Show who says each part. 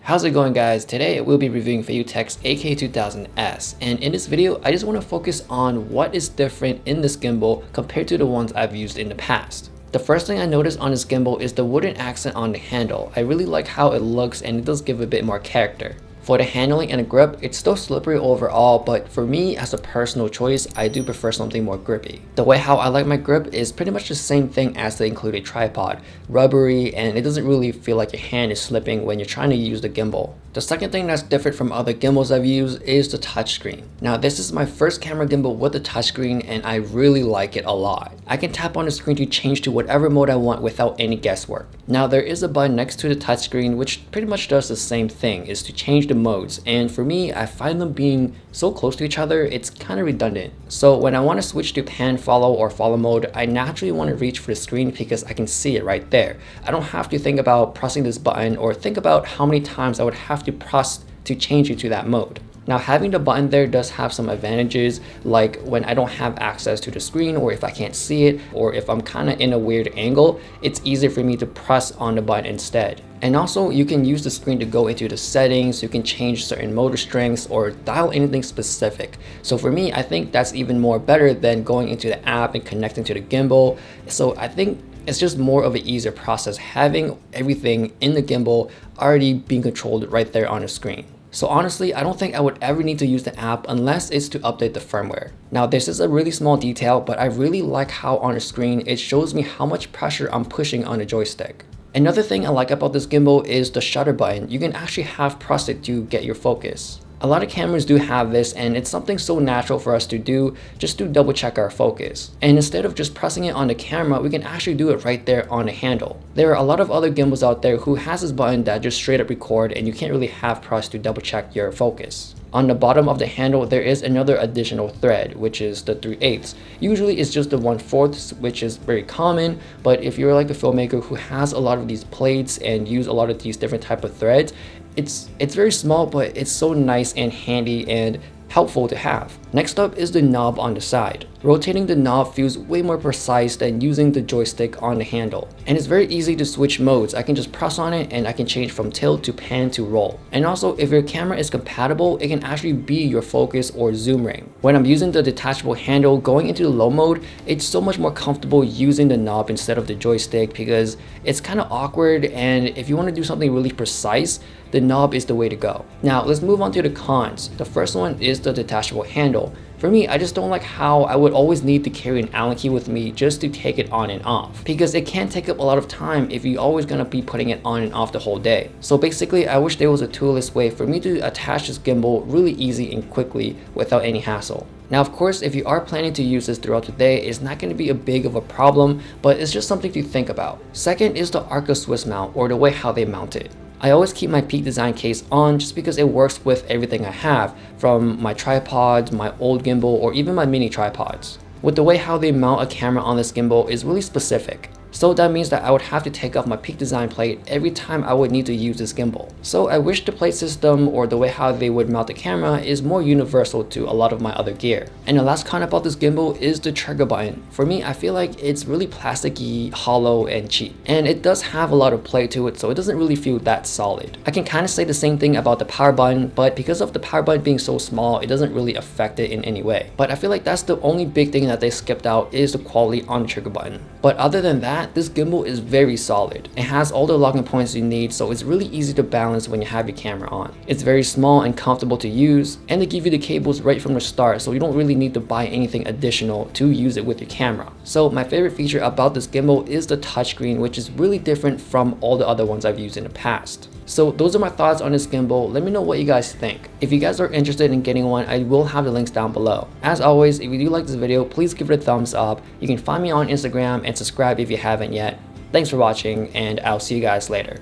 Speaker 1: How's it going, guys? Today we'll be reviewing Feiyu Tech's AK2000s, and in this video I just want to focus on what is different in this gimbal compared to the ones I've used in the past. The first thing I noticed on this gimbal is the wooden accent on the handle. I really like how it looks and it does give a bit more character. For the handling and the grip, it's still slippery overall, but for me as a personal choice, I do prefer something more grippy. The way how I like my grip is pretty much the same thing as the included tripod. Rubbery, and it doesn't really feel like your hand is slipping when you're trying to use the gimbal. The second thing that's different from other gimbals I've used is the touchscreen. Now this is my first camera gimbal with a touchscreen and I really like it a lot. I can tap on the screen to change to whatever mode I want without any guesswork. Now there is a button next to the touchscreen which pretty much does the same thing, is to change the modes, and for me I find them being so close to each other it's kind of redundant. So when I want to switch to pan follow or follow mode, I naturally want to reach for the screen because I can see it right there. I don't have to think about pressing this button or think about how many times I would have to press to change it to that mode. Now having the button there does have some advantages, like when I don't have access to the screen, or if I can't see it, or if I'm kind of in a weird angle, it's easier for me to press on the button instead. And also you can use the screen to go into the settings, you can change certain motor strengths or dial anything specific. So for me, I think that's even more better than going into the app and connecting to the gimbal. So I think it's just more of an easier process having everything in the gimbal already being controlled right there on the screen. So honestly, I don't think I would ever need to use the app unless it's to update the firmware. Now this is a really small detail, but I really like how on the screen it shows me how much pressure I'm pushing on the joystick. Another thing I like about this gimbal is the shutter button. You can actually have press it to get your focus. A lot of cameras do have this, and it's something so natural for us to do just to double check our focus. And instead of just pressing it on the camera, we can actually do it right there on the handle. There are a lot of other gimbals out there who has this button that just straight up record and you can't really have press to double check your focus. On the bottom of the handle, there is another additional thread, which is the 3/8. Usually it's just the 1/4, which is very common, but if you're like a filmmaker who has a lot of these plates and use a lot of these different type of threads, it's very small, but it's so nice and handy and helpful to have. Next up is the knob on the side. Rotating the knob feels way more precise than using the joystick on the handle. And it's very easy to switch modes. I can just press on it and I can change from tilt to pan to roll. And also if your camera is compatible, it can actually be your focus or zoom ring. When I'm using the detachable handle going into the low mode, it's so much more comfortable using the knob instead of the joystick because it's kind of awkward, and if you want to do something really precise, the knob is the way to go. Now let's move on to the cons. The first one is the detachable handle. For me, I just don't like how I would always need to carry an Allen key with me just to take it on and off, because it can take up a lot of time if you're always gonna be putting it on and off the whole day. So basically, I wish there was a toolless way for me to attach this gimbal really easy and quickly without any hassle. Now of course, if you are planning to use this throughout the day, it's not going to be a big of a problem, but it's just something to think about. Second is the Arca Swiss mount, or the way how they mount it. I always keep my Peak Design case on just because it works with everything I have, from my tripods, my old gimbal, or even my mini tripods. With the way how they mount a camera on this gimbal is really specific. So that means that I would have to take off my Peak Design plate every time I would need to use this gimbal. So I wish the plate system or the way how they would mount the camera is more universal to a lot of my other gear. And the last con about this gimbal is the trigger button. For me, I feel like it's really plasticky, hollow, and cheap. And it does have a lot of play to it, so it doesn't really feel that solid. I can kind of say the same thing about the power button, but because of the power button being so small, it doesn't really affect it in any way. But I feel like that's the only big thing that they skipped out, is the quality on the trigger button. But other than that, this gimbal is very solid. It has all the locking points you need, so it's really easy to balance when you have your camera on. It's very small and comfortable to use, and they give you the cables right from the start, so you don't really need to buy anything additional to use it with your camera. So my favorite feature about this gimbal is the touchscreen, which is really different from all the other ones I've used in the past. So those are my thoughts on this gimbal. Let me know what you guys think. If you guys are interested in getting one, I will have the links down below. As always, if you do like this video, please give it a thumbs up. You can find me on Instagram and subscribe if you haven't yet. Thanks for watching, and I'll see you guys later.